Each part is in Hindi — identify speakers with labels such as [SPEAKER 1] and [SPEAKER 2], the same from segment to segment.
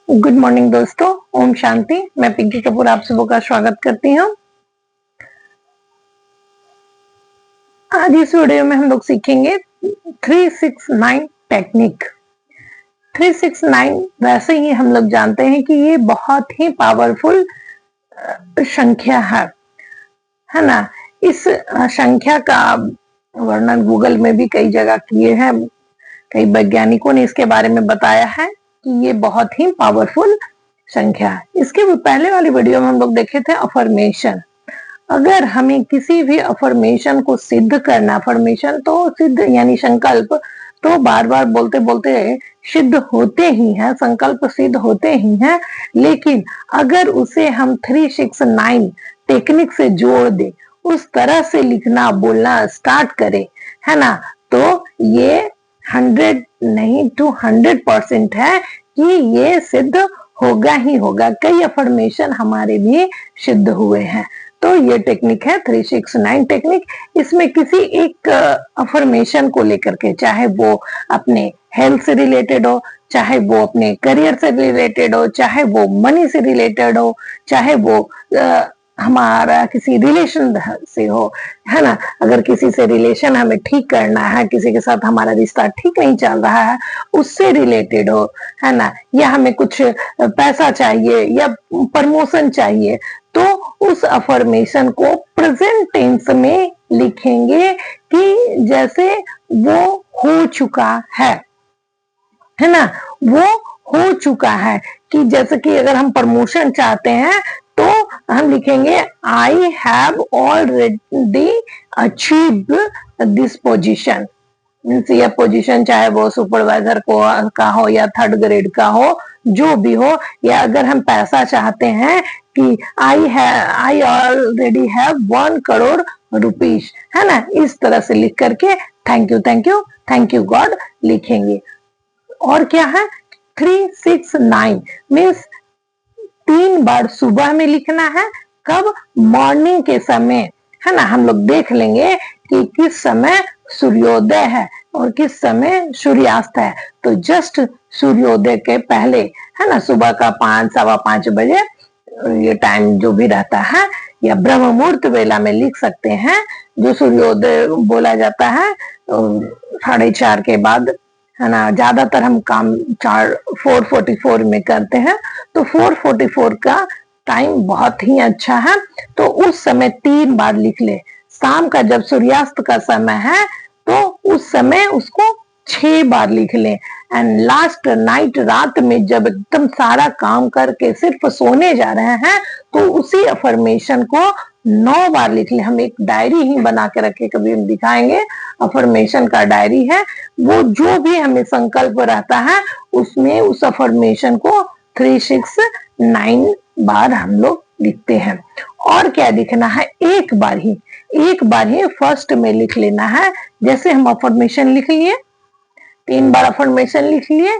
[SPEAKER 1] गुड मॉर्निंग दोस्तों, ओम शांति। मैं पिंकी कपूर आप सबों का स्वागत करती हूँ। आज इस वीडियो में हम लोग सीखेंगे 369 टेक्निक। 369 वैसे ही हम लोग जानते हैं कि ये बहुत ही पावरफुल संख्या है ना। इस संख्या का वर्णन गूगल में भी कई जगह किए हैं, कई वैज्ञानिकों ने इसके बारे में बताया है कि ये बहुत ही पावरफुल संख्या है। इसके पहले वाली वीडियो में हम लोग देखे थे अफर्मेशन। अगर हमें किसी भी अफर्मेशन को सिद्ध करना, अफर्मेशन तो सिद्ध यानी संकल्प तो बार बार बोलते बोलते सिद्ध होते ही हैं, संकल्प सिद्ध होते ही हैं, लेकिन अगर उसे हम 369 टेक्निक से जोड़ दे, उस तरह से लिखना बोलना स्टार्ट करें, है ना, तो ये 100 नहीं टू 100% है कि ये सिद्ध होगा ही होगा। कई अफर्मेशन हमारे भी सिद्ध हुए हैं। तो ये टेक्निक है 369 टेक्निक। इसमें किसी एक अफर्मेशन को लेकर के, चाहे वो अपने हेल्थ से रिलेटेड हो, चाहे वो अपने करियर से रिलेटेड हो, चाहे वो मनी से रिलेटेड हो, चाहे वो हमारा किसी रिलेशन से हो, है ना। अगर किसी से रिलेशन हमें ठीक करना है, किसी के साथ हमारा रिश्ता ठीक नहीं चल रहा है, उससे रिलेटेड हो, है ना, या हमें कुछ पैसा चाहिए या प्रमोशन चाहिए, तो उस अफर्मेशन को प्रेजेंट टेंस में लिखेंगे कि जैसे वो हो चुका है ना, वो हो चुका है। कि जैसे कि अगर हम प्रमोशन चाहते हैं तो हम लिखेंगे I have already achieved this position. Means यह पोजीशन चाहे वो सुपरवाइजर को का हो या थर्ड ग्रेड का हो, जो भी हो। या अगर हम पैसा चाहते हैं कि I already have 1 crore rupees, है ना, इस तरह से लिख करके थैंक यू गॉड लिखेंगे। और क्या है 369 मीन्स 3 बार सुबह में लिखना है। कब? मॉर्निंग के समय, है ना। हम लोग देख लेंगे कि किस समय सूर्योदय है और किस समय सूर्यास्त है। तो जस्ट सूर्योदय के पहले, है ना, सुबह का 5 सवा 5 बजे ये टाइम जो भी रहता है, या ब्रह्म मुहूर्त वेला में लिख सकते हैं। जो सूर्योदय बोला जाता है 4:30 के बाद, है ना। ज्यादातर हम काम 4:44 में करते हैं, तो 4:44 का टाइम बहुत ही अच्छा है। तो उस समय 3 बार लिख ले। शाम का जब सूर्यास्त का समय है तो उस समय उसको 6 बार लिख ले। एंड लास्ट नाइट, रात में जब एकदम सारा काम करके सिर्फ सोने जा रहे हैं, तो उसी अफर्मेशन को 9 बार लिख ले। हम एक डायरी ही बना के रखे, कभी हम दिखाएंगे। अफर्मेशन का डायरी है वो, जो भी हमें संकल्प रहता है उसमें उस अफर्मेशन को 369 बार हम लोग लिखते हैं। और क्या लिखना है? एक बार ही फर्स्ट में लिख लेना है। जैसे हम अफर्मेशन लिख लिए, 3 बार अफर्मेशन लिख लिए,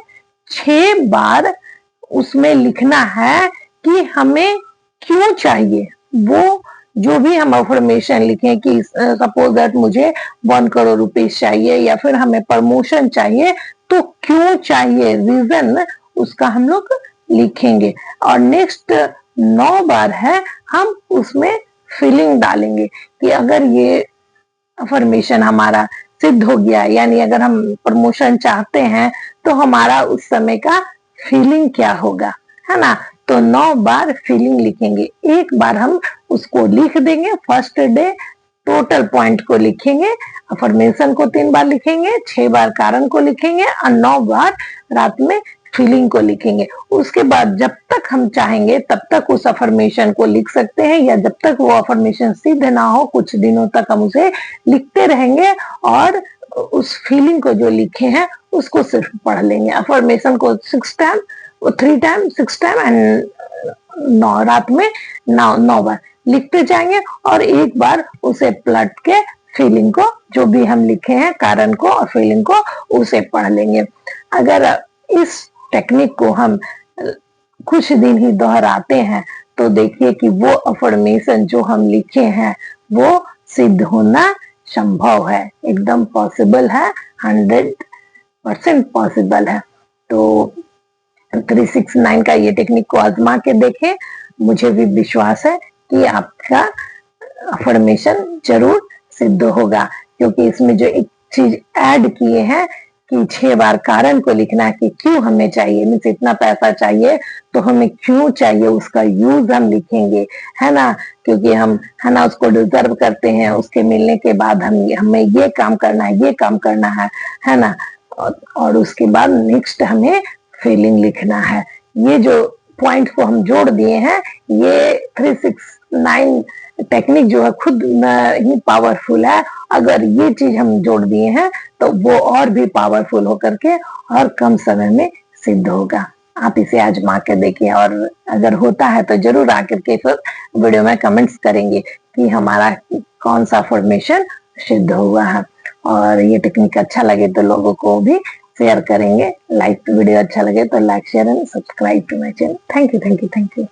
[SPEAKER 1] 6 बार उसमें लिखना है कि हमें क्यों चाहिए। वो जो भी हम अफर्मेशन लिखें कि सपोज दैट मुझे 1 करोड़ रुपीज चाहिए, या फिर हमें प्रमोशन चाहिए, तो क्यों चाहिए, रीजन उसका हम लोग लिखेंगे। और नेक्स्ट 9 बार है, हम उसमें फीलिंग डालेंगे कि अगर ये अफर्मेशन हमारा सिद्ध हो गया, यानी अगर हम प्रमोशन चाहते हैं, तो हमारा उस समय का फीलिंग क्या होगा, है ना। तो 9 बार फीलिंग लिखेंगे। एक बार हम उसको लिख देंगे फर्स्ट डे, टोटल पॉइंट को लिखेंगे। अफर्मेशन को 3 बार लिखेंगे, 6 बार कारण को लिखेंगे और 9 बार रात में फीलिंग को लिखेंगे। उसके बाद जब तक हम चाहेंगे तब तक उस अफर्मेशन को लिख सकते हैं, या जब तक वो अफर्मेशन सिद्ध ना हो, कुछ दिनों तक हम उसे लिखते रहेंगे और उस फीलिंग को जो लिखे हैं उसको सिर्फ पढ़ लेंगे। अफर्मेशन को 6 टाइम, 3 टाइम, 6 टाइम एंड 9 रात में 9 बार लिखते जाएंगे। और एक बार उसे पलट के फीलिंग को, जो भी हम लिखे हैं कारण को और फीलिंग को, उसे पढ़ लेंगे। अगर इस टेक्निक को हम कुछ दिन ही दोहराते हैं तो देखिए कि वो अफर्मेशन जो हम लिखे हैं वो सिद्ध होना संभव है, एकदम पॉसिबल है, 100 100% पॉसिबल है। तो 369 का ये टेक्निक को आजमा के देखें, मुझे भी विश्वास है कि आपका अफर्मेशन जरूर सिद्ध होगा, क्योंकि इसमें जो एक चीज ऐड किए हैं कि 6 बार कारण को लिखना है कि क्यों हमें चाहिए, मीन्स इतना पैसा चाहिए तो हमें क्यों चाहिए, उसका यूज हम लिखेंगे, है ना, क्योंकि हम, है ना, उसको डिजर्व करते हैं, उसके मिलने के बाद हमें ये काम करना है, ये काम करना है ना, और उसके बाद नेक्स्ट हमें फीलिंग लिखना है। ये जो पॉइंट को हम जोड़ दिए हैं, ये 369 टेक्निक जो है खुद ही पावरफुल है। अगर ये चीज हम जोड़ दिए हैं तो वो और भी पावरफुल होकर के और कम समय में सिद्ध होगा। आप इसे आजमा के देखिए, और अगर होता है तो जरूर आकर के फिर वीडियो में कमेंट्स करेंगे कि हमारा कौन सा फॉर्मेशन सिद्ध हुआ है। और ये टेक्निक अच्छा लगे तो लोगों को भी शेयर करेंगे। वीडियो अच्छा लगे तो like, share and subscribe to my channel. Thank you, thank you, thank you.